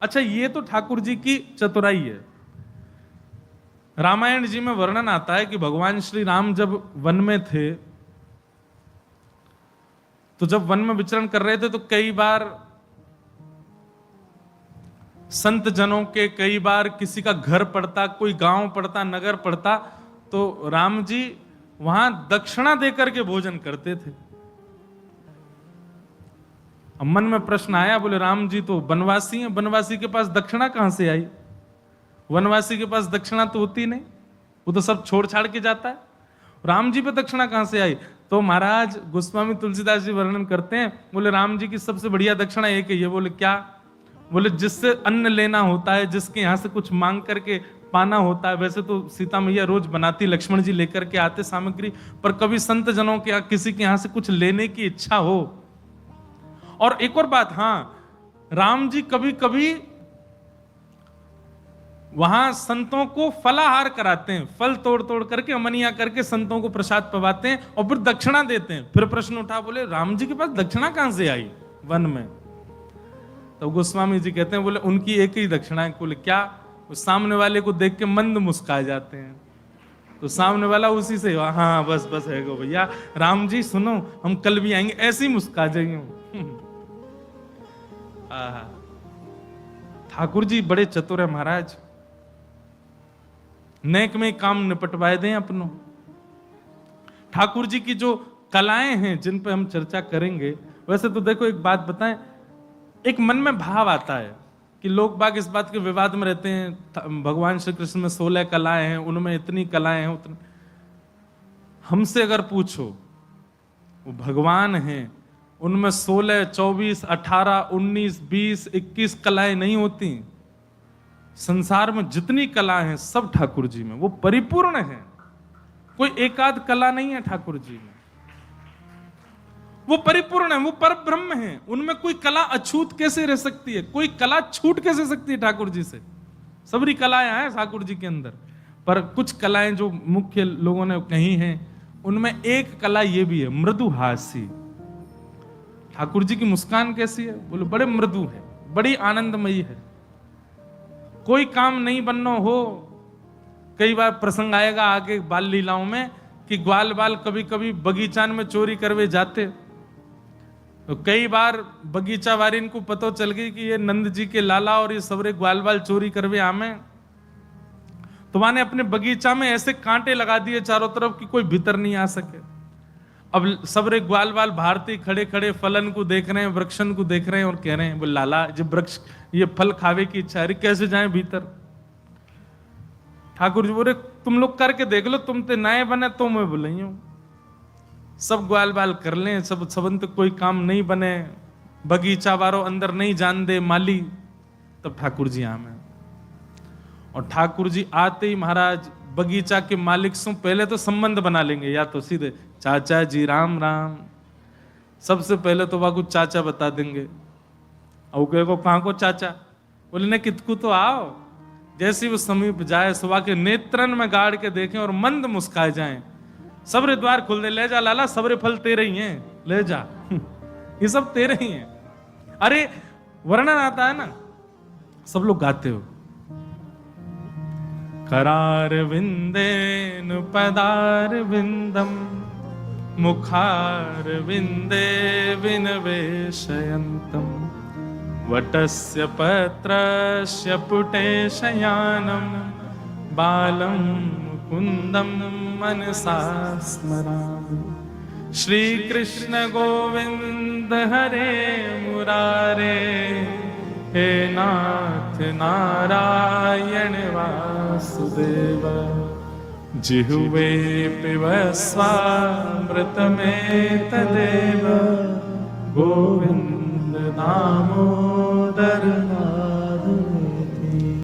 अच्छा, ये तो ठाकुर जी की चतुराई है। रामायण जी में वर्णन आता है कि भगवान श्री राम जब वन में थे, तो जब वन में विचरण कर रहे थे तो कई बार संत जनों के, कई बार किसी का घर पड़ता, कोई गांव पड़ता, नगर पड़ता, तो राम जी वहां दक्षिणा देकर के भोजन करते थे। अब मन में प्रश्न आया, बोले राम जी तो वनवासी हैं, वनवासी के पास दक्षिणा कहां से आई? वनवासी के पास दक्षिणा तो होती नहीं, वो तो सब छोड़ छाड़ के जाता है। राम जी पे दक्षिणा कहां से आई? तो महाराज गोस्वामी तुलसीदास जी वर्णन करते हैं, बोले राम जी की सबसे बढ़िया दक्षिणा एक है। ये बोले क्या? बोले जिससे अन्न लेना होता है, जिसके यहां से कुछ मांग करके पाना होता है। वैसे तो सीता मैया रोज बनाती, लक्ष्मण जी लेकर के आते सामग्री, पर कभी संत जनों के किसी के यहां से कुछ लेने की इच्छा हो। और एक और बात, हां, राम जी कभी कभी वहां संतों को फलाहार कराते हैं, फल तोड़ तोड़ करके, अमनिया करके संतों को प्रसाद पवाते हैं और फिर दक्षिणा देते हैं। फिर प्रश्न उठा, बोले राम जी के पास दक्षिणा कहां से आई वन में? तो गोस्वामी जी कहते हैं, बोले उनकी एक ही दक्षिणा है। बोले क्या? वो सामने वाले को देख के मंद मुस्कुरा जाते हैं। तो सामने वाला उसी से, हाँ बस बस है गो भैया, राम जी सुनो हम कल भी आएंगे, ऐसे ही मुस्कुरा जाइए। ठाकुर जी बड़े चतुर है महाराज, नेक में काम निपटवाए दें अपनों। ठाकुर जी की जो कलाएं हैं जिन पे हम चर्चा करेंगे, वैसे तो देखो एक बात बताएं, एक मन में भाव आता है कि लोग बाग इस बात के विवाद में रहते हैं, भगवान श्री कृष्ण में 16 कलाएं हैं, उनमें इतनी कलाएं हैं उतनी। हमसे अगर पूछो, वो भगवान हैं, उनमें 16, 24, 18, 19, 20, 21 कलाएं नहीं होती। संसार में जितनी कला है सब ठाकुर जी में, वो परिपूर्ण है। कोई एकाध कला नहीं है ठाकुर जी में, वो परिपूर्ण है, वो पर ब्रह्म है। उनमें कोई कला अछूत कैसे रह सकती है? कोई कला छूट कैसे सकती है ठाकुर जी से? सबरी कलाएं हैं ठाकुर जी के अंदर, पर कुछ कलाएं जो मुख्य लोगों ने कही हैं, उनमें एक कला ये भी है, मृदुहासी। ठाकुर जी की मुस्कान कैसी है? बोले बड़े मृदु है, बड़ी आनंदमयी है। कोई काम नहीं बनना हो, कई बार प्रसंग आएगा आगे बाल लीलाओं में कि ग्वाल बाल कभी कभी बगीचान में चोरी करवे जाते, तो कई बार बगीचा वारिन को पता चल गई कि ये नंद जी के लाला और ये सबरे ग्वाल बाल चोरी करवे आमे, तो माने अपने बगीचा में ऐसे कांटे लगा दिए चारों तरफ कि कोई भीतर नहीं आ सके। अब सबरे ग्वाल बाल भारती खड़े खड़े फलन को देख रहे हैं, वृक्षन को देख रहे हैं और कह रहे हैं, बोले लाला जब वृक्ष ये फल खावे की इच्छा है, कैसे जाए भीतर? ठाकुर जी बोले तुम लोग करके देख लो, तुम ते नए बने तो मैं बोलियो, सब ग्वाल बाल कर लें, सब सबंत कोई काम नहीं बने, बगीचा वारो अंदर नहीं जान दे माली, तब ठाकुर जी आमे। और ठाकुर जी आते ही महाराज बगीचा के मालिक से पहले तो संबंध बना लेंगे, या तो सीधे चाचा जी राम राम, सबसे पहले तो वह कुछ चाचा बता देंगे। और को कहां को चाचा? बोले ने कितकू तो आओ। जैसे वो समीप जाए, सुबह के नेत्रन में गाड़ के देखें और मंद मुस्काए जाएं, सबरे द्वार खुल दे, ले जा लाला सबरे फल तेरे ही हैं, ले जा। ये सब तेरे ही हैं। अरे वर्णन आता है ना, सब लोग गाते हो, करार विंदेन पदार विंदम मुखार विंदे विनवेशयन्तम वटस्य पत्रस्य पुटे शयानम बालम मुकुंदम मनसा स्मरामि। श्री कृष्ण गोविंद हरे मुरारे, हे नाथ नारायण वासुदेव। जिह्वे पिबस्वामृत में तदेव, गोविंद नामो